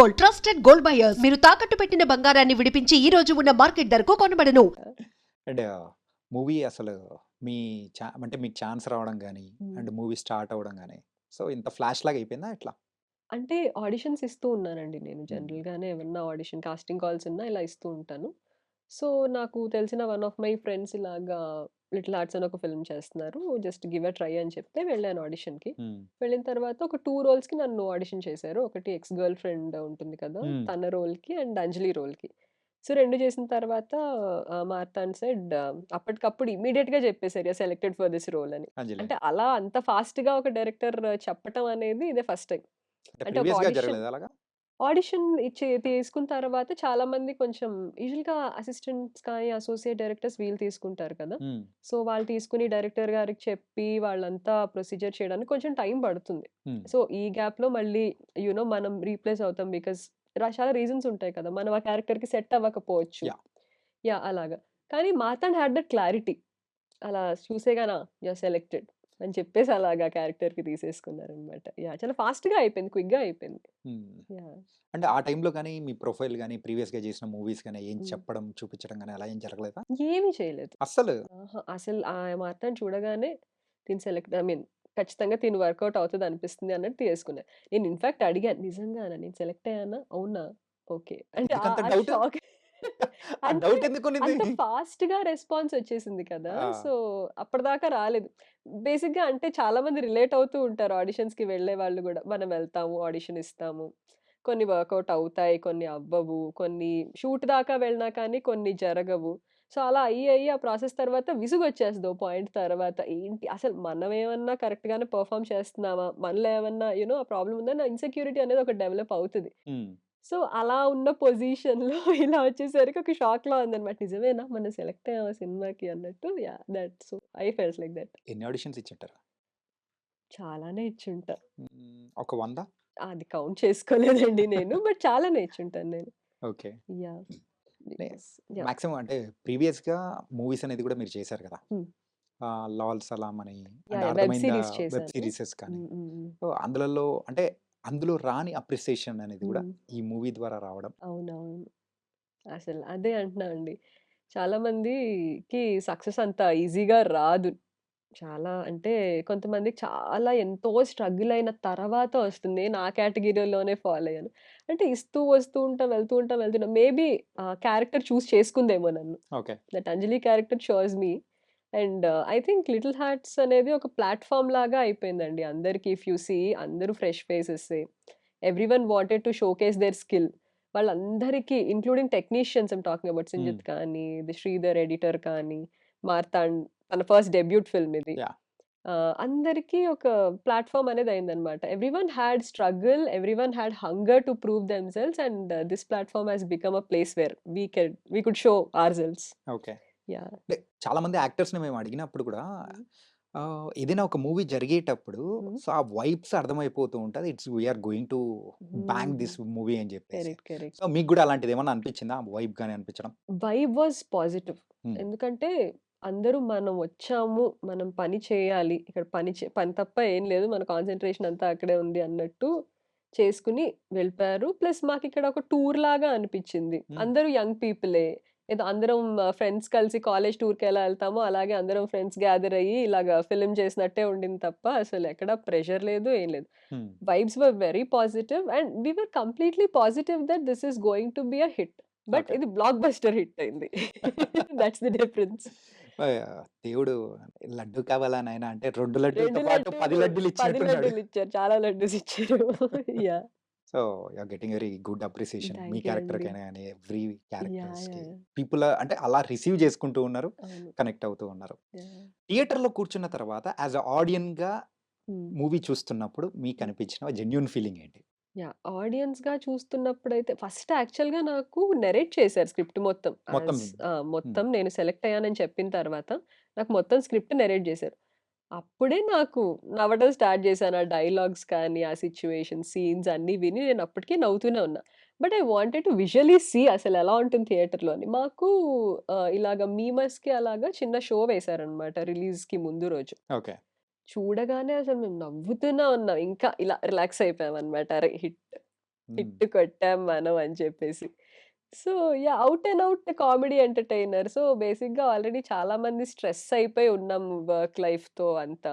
Gold trusted gold buyers మీరు తాకట్టు పెట్టిన బంగారాన్ని విడిపించి ఈ రోజు ఉన్న మార్కెట్ ధరకు కొనబడను. అండ్ మూవీ అసలు మీ అంటే మీకు ఛాన్స్ రావడం గానీ, హ్మ్. అండ్ మూవీ స్టార్ట్ అవ్వడం గానీ, సో ఇంత ఫ్లాష్ లాగా అయిపోయిందా ఎట్లా? అంటే ఆడిషన్స్ ఇస్తూ ఉన్నానండి నేను. హ్మ్. జనరల్‌గానే ఏమన్నా ఆడిషన్ కాస్టింగ్ కాల్స్ ఉన్నా ఇలా ఇస్తూ ఉంటాను. సో, నాకు తెలిసిన వన్ ఆఫ్ మై ఫ్రెండ్స్ ఇలాగా 'లిటిల్ హార్ట్స్' అని ఒక ఫిల్మ్ చేస్తున్నారు. జస్ట్ గివ్ ఎ ట్రై అని చెప్తే వెళ్ళాను ఆడిషన్‌కి. హ్మ్. వెళ్ళిన తర్వాత ఒక 2 రోల్స్‌కి నన్ను ఆడిషన్ చేశారు. ఒకటి ఎక్స్ గర్ల్ ఫ్రెండ్ ఉంటుంది కదా! హ్మ్. తన రోల్‌కి అండ్ అంజలి రోల్‌కి. సో, 2 చేసిన తర్వాత మార్తాండ్ సెడ్ అప్పటికప్పుడు ఇమ్మీడియేట్‌గా చెప్పేసారు you are selected for this role అని. అంజలి. అంటే అలా అంత ఫాస్ట్‌గా ఒక డైరెక్టర్ చెప్పటం అనేది ఇదే ఫస్ట్ టైమ్. అంటే అంటే ఒక ప్రీవియస్‌గా జరగలేదా అలాగా? ఆడిషన్ తీసుకున్న తర్వాత చాలామంది కొంచెం యూజువల్‌గా అసిస్టెంట్స్ కానీ, అసోసియేట్ డైరెక్టర్స్ వీళ్ళు తీసుకుంటారు కదా! హ్మ్. సో, వాళ్ళు తీసుకొని డైరెక్టర్ గారికి చెప్పి వాళ్ళంతా ప్రొసీజర్ చేయడానికి కొంచెం టైం పడుతుంది. హ్మ్. సో, ఈ గ్యాప్‌లో మళ్ళీ మనం రీప్లేస్ అవుతాం బికాజ్ చాలా రీజన్స్ ఉంటాయి కదా! మనం ఆ క్యారెక్టర్‌కి సెట్ అవ్వకపోవచ్చు. యాహ్! యాహ్! అలాగా. కానీ మార్తాండ్ హ్యాడ్ దట్ క్లారిటీ. అలా చూసేగాన యూ ఆర్ సెలెక్టెడ్ అని చెప్పేసి అలాగా క్యారెక్టర్‌కి తీసేసుకున్నారనమాట. యాహ్! చాలా ఫాస్ట్‌గా అయిపోయింది. క్విక్‌గా అయిపోయింది. హ్మ్. యాహ్! అంటే ఆ టైంలో గానీ, మీ ప్రొఫైల్ గానీ, ప్రీవియస్‌గా చేసిన మూవీస్ గానీ, ఏం హ్మ్. చెప్పడం, చూపించడం గానీ అలా ఏం జరగలేదా? ఏమి చేయలేదు. అస్సలు? ఆహా! అసలు ఆ మార్తాన్ని చూడగానే తిను సెలెక్ట్ ఐ మీన్ ఖచ్చితంగా తిను వర్కౌట్ అవుతది అనిపిస్తుంది అన్నట్టు తీసుకున్నా. నేను ఇన్‌ఫాక్ట్ అడిగాను. నిజంగానా నేను సెలెక్ట్ అయ్యానా? అవునా? ఓకే. అంటే ఎందుకంత ఆ డౌట్? షాక్ ఆ అంటే డౌట్ ఎందుకునింది? అంత ఫాస్ట్‌గా రెస్పాన్స్ వచ్చేసింది కదా! ఆ! సో, అప్పటిదాకా రాలేదు. బేసిక్‌గా అంటే చాలా మంది రిలేట్ అవుతూ ఉంటారు ఆడిషన్స్‌కి వెళ్ళేవాళ్ళు గూడా. మనం వెళ్తాము, ఆడిషన్ ఇస్తాము. కొన్ని వర్కౌట్ అవుతాయి, కొన్ని అవ్వవు. కొన్ని షూట్ దాకా వెళ్ళినా కానీ కొన్ని జరగవు. సో, అలా అయ్యి ఆ ప్రాసెస్ తర్వాత విసుగొచ్చేస్తది ఓ పాయింట్ తర్వాత. ఏంటి అసలు మనమేమన్నా కరెక్ట్‌గానే పెర్ఫార్మ్ చేస్తున్నామా? మనలో ఏమన్నా ఆ ప్రాబ్లమ్ ఉందా? నా ఇన్‌సెక్యూరిటీ అనేది ఒకటి డెవలప్ అవుతది. హ్మ్. సో, అలా ఉన్న పొజిషన్‌లో ఇలా వచ్చేసరికి ఒక షాక్‌లా ఉందన్నమాట. నిజమేనా? మనం సెలెక్ట్ అయ్యామా సినిమాకి అన్నట్టు. Yeah! That's I felt like that. ఎన్ని ఆడిషన్స్ ఇచ్చుంటారు? చాలానే ఇచ్చుంటా. హ్మ్. ఒక 100? అది కౌంట్ చేసుకోలేదండి నేను. బట్ చాలానే ఇచ్చుంటాను నేను. ఓకే. యాహ్! నే బికాస్ యాహ్! మాక్సిమం అంటే ప్రీవియస్‌గా మూవీస్ అనేది కూడా మీరు చేశారు కదా! హ్మ్. 'లాల్ సలాం' అని యాహ్! అంటే యాహ్! వెబ్ అర్థమైందా సీరీస్ వెబ్ చేశాను. సీరీసెస్ కానీ. హ్మ్. హ్మ్. హ్మ్. సో, అందులలో అంటే అందులో రాని అప్రిసియేషన్ అనేది కూడా హ్మ్. ఈ మూవీ ద్వారా రావడం. అవునవును. అసలు అదే అంటున్నా అండి. చాలా మందికి సక్సెస్ అంత ఈజీగా రాదు. చాలా అంటే కొంతమందికి చాలా ఎంతో స్ట్రగుల్ అయిన తర్వాత వస్తుంది. నేను ఆ కేటగిరీలోనే ఫాల్ అయ్యాను. అంటే ఇస్తూ వస్తూ ఉంటా, వెళ్తూ ఉంటా, వెళ్తున్నా. మేబీ క్యారెక్టర్ చూజ్ చేసుకుందేమో నన్ను. Okay. That Anjali character shows me. And I think 'little hearts' అనేది ఒక ప్లాట్‌ఫార్మ్ లాగా అయిపోయిందండి అందరికి. ఇఫ్ యూ సీ అందరూ ఫ్రెష్ ఫేసెసే. Everyone wanted to showcase their skill. వాళ్ళందరికీ including technicians I'm talking about hmm. 'Sinjith' కానీ, ది 'శ్రీధర్' ఎడిటర్ కానీ, మార్తాండ్ తన ఫస్ట్ డెబ్యూట్ ఫిల్మ్ ఇది. యాహ్! అందరికీ ఒక ప్లాట్‌ఫార్మ్ అనేది అయిందనమాట. Everyone had struggle, everyone had hunger to prove themselves and this platform has become a place where we could show ourselves. Okay. Yeah! అంటే చాలామంది యాక్టర్స్‌ని మేము అడిగినప్పుడు కూడా హ్మ్. ఏదైనా ఒక మూవీ జరిగేటప్పుడు హ్మ్. సో, ఆ వైబ్స్ అర్థమైపోతూ ఉంటది. We are going to bang hmm. This movie అని చెప్పేసి. కరెక్ట్. కరెక్ట్. సో, మీకు కూడా అలాంటిదేమన్నా అనిపించిందా? వైబ్ గాని అనిపించడం? Vibe was positive. హ్మ్. ఎందుకంటే అందరూ మనం వచ్చాము, మనం పని చేయాలి. ఇక్కడ పని తప్ప ఏం లేదు. మన కాన్సంట్రేషన్ అంతా అక్కడే ఉంది అన్నట్టు చేసుకొని వెళ్ళిపోయారు. ప్లస్ మాకిక్కడ ఒక టూర్ లాగా అనిపిచ్చింది. హ్మ్. అందరూ యంగ్ పీపులే. ఏదో అందరం ఫ్రెండ్స్ కలిసి కాలేజ్ టూర్‌కి ఎలా ఎళ్తామో అలాగే అందరం ఫ్రెండ్స్ గ్యాదర్ అయ్యి ఇలాగా ఫిల్మ్ చేసినట్టే ఉండింది తప్ప అసలెక్కడ ప్రెషర్ లేదు. ఏం లేదు. Hmm. Vibes were very positive and we were completely positive that this is going to be a hit. But okay. ఇది బ్లాక్ బస్టర్ హిట్ అయింది. That's the difference. దేవుడు లడ్డు కావాలా నాయనా అంటే 2 లడ్డూలతో 2 పాటు 10 లడ్డూలు, లడ్డూలు 10 ఇచ్చినట్టున్నాడు. లడ్డూలిచ్చారు. చాలా లడ్డూస్ ఇచ్చారు. Yeah! So, you are getting very good appreciation. మీ థాంక్ యూ అండి. క్యారెక్టర్‌కైనా గాని, ఎవ్రి యాహ్! క్యారెక్టర్స్‌కి. యాహ్! పీపుల్ అంటే అలా రిసీవ్ చేసుకుంటూ ఉన్నారు. అవును. కనెక్ట్ అవుతూ ఉన్నారు. యాహ్! థియేటర్‌లో కూర్చున్న తర్వాత యాస్ ఎ ఆడియన్‌గా హ్మ్. మూవీ చూస్తున్నప్పుడు హ్మ్. మీకనిపించిన జెన్యూన్ ఫీలింగ్ ఏంటి? యాహ్! ఆడియన్స్‌గా చూస్తున్నప్పుడైతే ఫస్ట్ యాక్చువల్‌గా నాకు నరేట్ చేశారు స్క్రిప్ట్ మొత్తం. మొత్తం హ్మ్. మొత్తం నేను సెలెక్ట్ అయ్యానని చెప్పిన తర్వాత నాకు మొత్తం స్క్రిప్ట్ నరేట్ చేశారు. అప్పుడే నాకు నవ్వడం స్టార్ట్ చేశాను. ఆ డైలాగ్స్ కానీ, ఆ సిట్యుయేషన్స్, సీన్స్ అన్నీ విని నేను అప్పటికి నవ్వుతూనే ఉన్నా. But I wanted to visually see అసలెలా ఉంటుంది థియేటర్‌లో అని. మాకు ఇలాగ మీమర్స్‌కి అలాగా చిన్న షో వేశారనమాట రిలీజ్‌కి ముందు రోజు. ఓకే. చూడగానే అసలు మేము నవ్వుతూనే ఉన్నాం. ఇంకా ఇలా రిలాక్స్ అయిపోయామనమాట. అరే! హిట్. హిట్ కొట్టాం మనం అని చెప్పేసి. So, yeah! Out and out comedy entertainer. So, బేసిక్‌గా ఆల్రెడీ చాలా మంది స్ట్రెస్ అయిపోయి ఉన్నాం వర్క్ లైఫ్‌తో అంతా.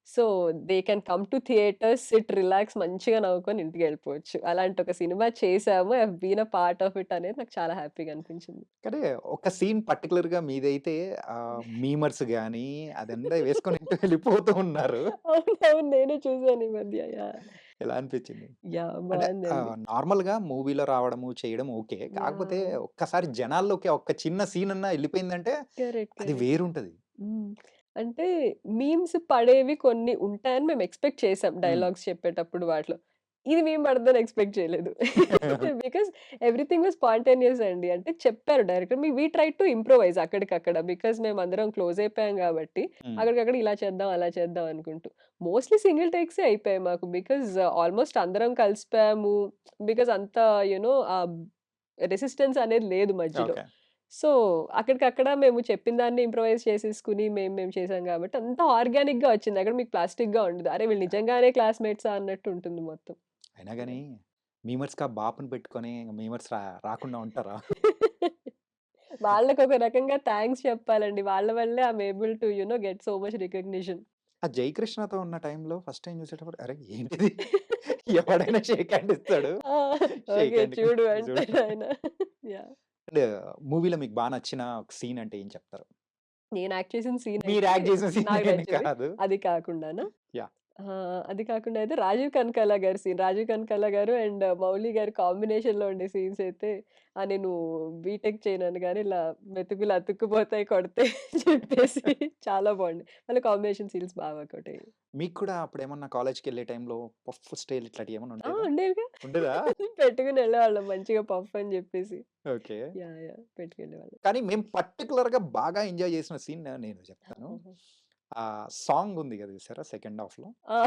So, they can come to theatres, sit, relax మంచిగా నవ్వుకొని ఇంటికెళ్ళిపోవచ్చు. అలాంటి ఒక సినిమా చేసాము. I have been a part of it అనేది నాకు చాలా హ్యాపీగా అనిపించింది. కానీ ఒక సీన్ పర్టిక్యులర్‌గా మీదైతే మీమర్స్ గాని అదంతా వేసుకొని వెళ్ళిపోతూ ఉన్నారు. అవునవును. నేను చూసాను ఈ మధ్య. యాహ్! ఎలా అనిపించింది? యాహ్! అంటే బావుందండి. నార్మల్‌గా మూవీలో రావడము, చేయడం ఓకే. కాకపోతే యాహ్! ఒక్కసారి జనాల్లోకి ఒక్క చిన్న సీన్ అన్నా ఎళ్ళిపోయిందంటే కరెక్ట్. అది కరెక్ట్. వేరుంటది. హ్మ్. అంటే మీమ్స్ పడేవి కొన్ని ఉంటాయని మేము ఎక్స్‌పెక్ట్ చేసాం హ్మ్. డైలాగ్స్ చెప్పేటప్పుడు వాటిలో. ఇది మీమ్ పడదని ఎక్స్‌పెక్ట్ చేయలేదు. బికాజ్ ఎవ్రీథింగ్ వాస్ స్పాంటేనియస్ అండి. అంటే చెప్పారు director. We tried to improvise అక్కడికక్కడ. బికాజ్ మేమందరం క్లోజ్ అయిపోయాం గాబట్టి, హ్మ్. అక్కడికక్కడ ఇలా చేద్దాం, అలా చేద్దాం అనుకుంటూ. మోస్ట్‌లీ సింగిల్ టేక్సే అయిపోయాయి మాకు. బికాజ్ ఆల్‌మోస్ట్ అందరం కలిసిపోయాము. బికాజ్ అంత రెసిస్టెన్స్ అనేది లేదు మధ్యలో. ఓకే. సో, అక్కడికక్కడ మేము చెప్పిన దాన్ని ఇంప్రూవైజ్ చేసేసుకొని మేము చేసాం గాబట్టి అంతా ఆర్గానిక్‌గా వచ్చింది. అక్కడ మీకు ప్లాస్టిక్‌గా ఉండదు. అరే! వీళ్ళు నిజంగానే క్లాస్‌మేట్సా అన్నట్టు ఉంటుంది మొత్తం. అయినా గాని యాహ్! మీమర్స్‌గా బాపుని పెట్టుకొని మీమర్స్ రాకుండా ఉంటారా? వాళ్ళకొక రకంగా థాంక్స్ చెప్పాలండి. వాళ్ళ వల్లే I'm able to get so much recognition. ఆ 'జయకృష్ణ'తో ఉన్న టైంలో ఫస్ట్ టైమ్ చూసేటప్పుడు అరే! ఏంటిది? ఎవడైనా షేక్ హ్యాండ్ ఇస్తాడు. ఆ! షేక్ ఓకే. హ్యాండ్ చూడు చూడు. అంటారాయన. యాహ్! అండ్ మూవీలో మీకు నచ్చిన ఒక సీన్ అంటే ఏం చెప్తారు? నేను యాక్ట్ చేసిన సీన్ మీరు అయితే యాక్ట్ చేసిన సీన్ నాకు అని నచ్చింది. కాదు. అది కాకుండానా? యాహ్! అది కాకుండా అయితే 'రాజీవ్ కనకాల' గారి సీన్. 'రాజీవ్ కనకాల' గారు అండ్ 'మౌలి' గారి కాంబినేషన్‌లో ఉండే సీన్స్ అయితే నేను బీటెక్ చేయను అనగానే ఇలా మెతుకులు అతుక్కుపోతాయి కొడితే చెప్పేసి చాలా బాగుంది. వాళ్ళ కాంబినేషన్ సీన్స్ బాగా వర్కౌట్ అయ్యాయి. మీకు కూడా అప్పుడేమన్నా కాలేజ్‌కెళ్ళే టైంలో పఫ్ స్టైల్ ఇట్లాంటివి ఏమన్నా ఉండేదా? ఉండేవిగా. ఉండేదా? పెట్టుకొని వెళ్ళేవాళ్ళం మంచిగా పఫ్ అని చెప్పేసి. ఓకే. యాహ్! పెట్టుకెళ్ళేవాళ్ళం. కానీ మేము పర్టిక్యులర్‌గా బాగా ఎంజాయ్ చేసిన సీన్ నేను చెప్తాను. ఆహాహా! సాంగ్ ఉంది కదా చూసారా సెకండ్ హాఫ్‌లో. ఆ!